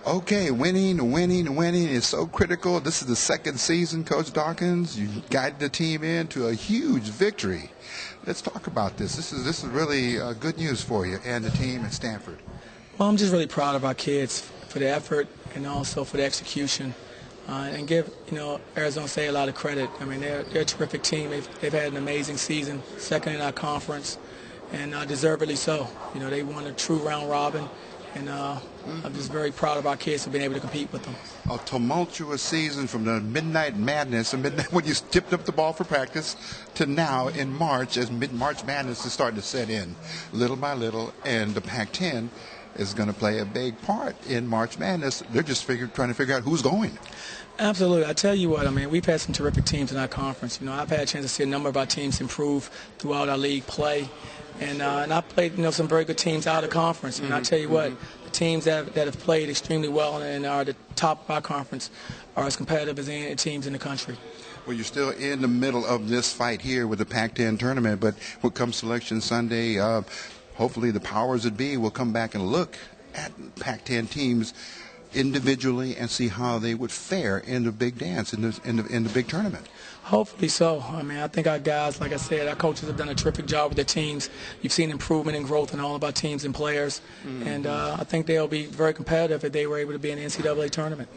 Okay, winning is so critical. This is the second season, Coach Dawkins. You guided the team into a huge victory. Let's talk about this. This is really good news for you and the team at Stanford. Well, I'm just really proud of our kids for the effort and also for the execution. And give Arizona State a lot of credit. I mean, they're a terrific team. They've had an amazing season, second in our conference, and deservedly so. They won a true round robin, and I'm just very proud of our kids for being able to compete with them. A tumultuous season from the midnight madness, when you tipped up the ball for practice, to now in March, as March Madness is starting to set in, little by little, and the Pac-10 is going to play a big part in March Madness. They're just trying to figure out who's going. Absolutely. I tell you what, I mean, we've had some terrific teams in our conference. I've had a chance to see a number of our teams improve throughout our league play. And I played, some very good teams out of conference. And I tell you what, the teams that have played extremely well and are the top of our conference are as competitive as any teams in the country. Well, you're still in the middle of this fight here with the Pac-10 tournament, but when comes Selection Sunday, hopefully the powers that be will come back and look at Pac-10 teams individually and see how they would fare in the big dance, in the big tournament. Hopefully so. I mean, I think our guys, like I said, our coaches have done a terrific job with their teams. You've seen improvement and growth in all of our teams and players. And I think they'll be very competitive if they were able to be in the NCAA tournament.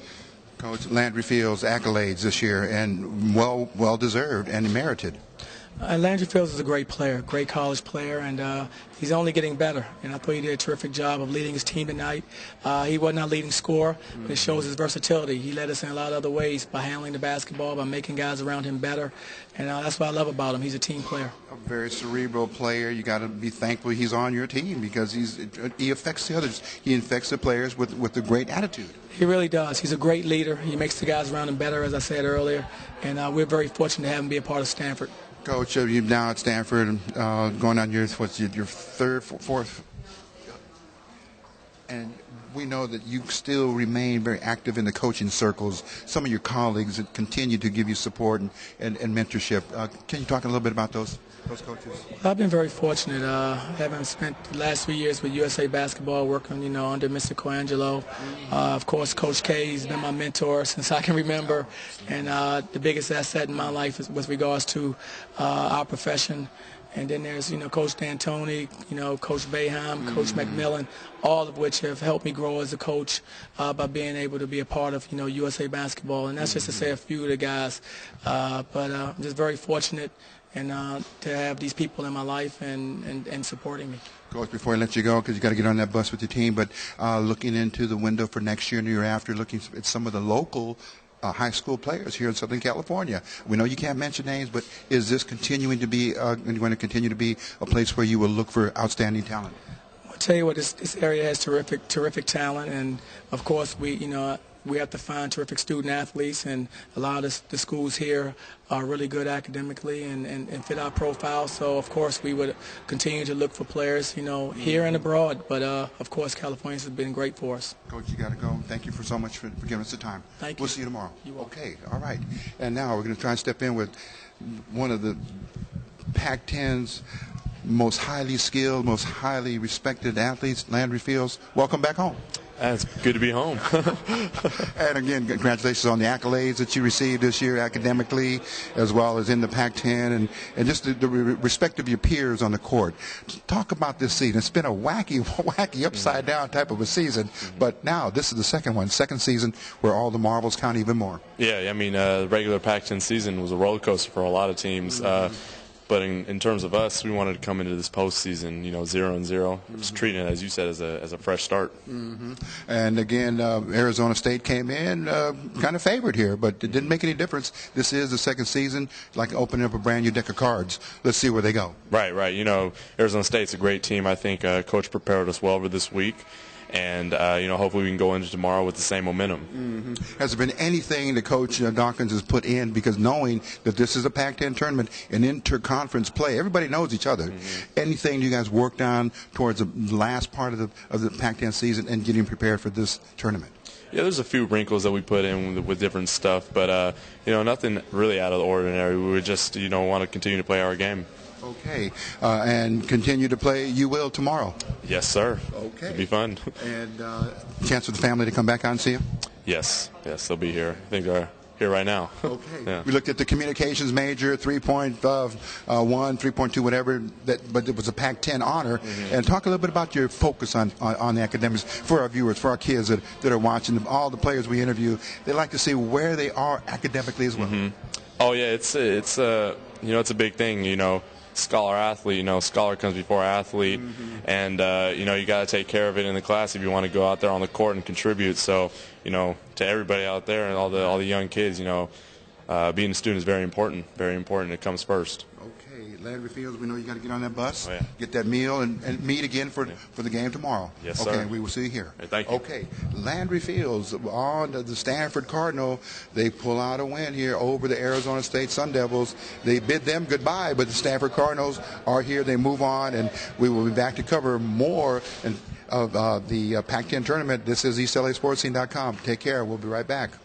Coach, Landry Fields' accolades this year, and well-deserved and merited. Landry Fields is a great player, great college player, and he's only getting better. And I thought he did a terrific job of leading his team tonight. He wasn't our leading scorer, but it shows his versatility. He led us in a lot of other ways by handling the basketball, by making guys around him better. And that's what I love about him. He's a team player. A very cerebral player. You got to be thankful he's on your team because he affects the others. He infects the players with a great attitude. He really does. He's a great leader. He makes the guys around him better, as I said earlier. And we're very fortunate to have him be a part of Stanford. Coach, you're now at Stanford, going on your third, fourth, and we know that you still remain very active in the coaching circles. Some of your colleagues that continue to give you support and mentorship. Can you talk a little bit about those coaches? I've been very fortunate, having spent the last 3 years with USA Basketball, working, under Mr. Coangelo. Of course, Coach K has been my mentor since I can remember, and the biggest asset in my life is with regards to our profession. And then there's, Coach D'Antoni, Coach Boeheim, Coach McMillan, all of which have helped me grow as a coach by being able to be a part of, USA Basketball. And that's just to say a few of the guys. But I'm just very fortunate and to have these people in my life and supporting me. Coach, before I let you go, because you got to get on that bus with your team, but looking into the window for next year and the year after, looking at some of the local high school players here in Southern California. We know you can't mention names, but is this continuing to be going to continue to be a place where you will look for outstanding talent? I'll tell you what, this area has terrific talent, and of course we have to find terrific student athletes, and a lot of the schools here are really good academically and fit our profile. So of course we would continue to look for players, here and abroad. But of course California has been great for us. Coach, you got to go. Thank you so much for giving us the time. Thank you. We'll see you tomorrow. You will. Okay, all right. And now we're going to try and step in with one of the Pac-10's most highly skilled, most highly respected athletes, Landry Fields. Welcome back home. It's good to be home. And again, congratulations on the accolades that you received this year academically, as well as in the Pac-10, and just the respect of your peers on the court. Talk about this season. It's been a wacky, upside-down type of a season, but now this is the second season where all the marbles count even more. Yeah, I mean, the regular Pac-10 season was a roller coaster for a lot of teams. But in terms of us, we wanted to come into this postseason, 0-0, just treating it, as you said, as a fresh start. And again, Arizona State came in kind of favored here, but it didn't make any difference. This is the second season, like opening up a brand new deck of cards. Let's see where they go. Right. Arizona State's a great team. I think Coach prepared us well for this week. And, hopefully we can go into tomorrow with the same momentum. Has there been anything that Coach Dawkins has put in, because knowing that this is a Pac-10 tournament, an interconference play, everybody knows each other. Anything you guys worked on towards the last part of the Pac-10 season and getting prepared for this tournament? Yeah, there's a few wrinkles that we put in with different stuff, but, nothing really out of the ordinary. We would just, want to continue to play our game. Okay. And continue to play. You will tomorrow. Yes, sir. Okay. It'll be fun. And chance for the family to come back out and see you? Yes, they'll be here. I think they're here right now. Okay. Yeah. We looked at the communications major, 3.1, 3.2, whatever, but it was a Pac-10 honor. Mm-hmm. And talk a little bit about your focus on the academics for our viewers, for our kids that are watching. All the players we interview, they like to see where they are academically as well. Mm-hmm. Oh yeah, it's it's a big thing. Scholar athlete. Scholar comes before athlete, and you got to take care of it in the class if you want to go out there on the court and contribute. So to everybody out there and all the young kids, being a student is very important. Very important. It comes first. Okay, Landry Fields, we know you got to get on that bus, Oh, yeah. get that meal, and meet again for the game tomorrow. Yes, okay, sir. we will see you here. Hey, thank you. Okay, Landry Fields on the Stanford Cardinal. They pull out a win here over the Arizona State Sun Devils. They bid them goodbye, but the Stanford Cardinals are here. They move on, and we will be back to cover more of the Pac-10 tournament. This is EastLASportsScene.com. Take care. We'll be right back.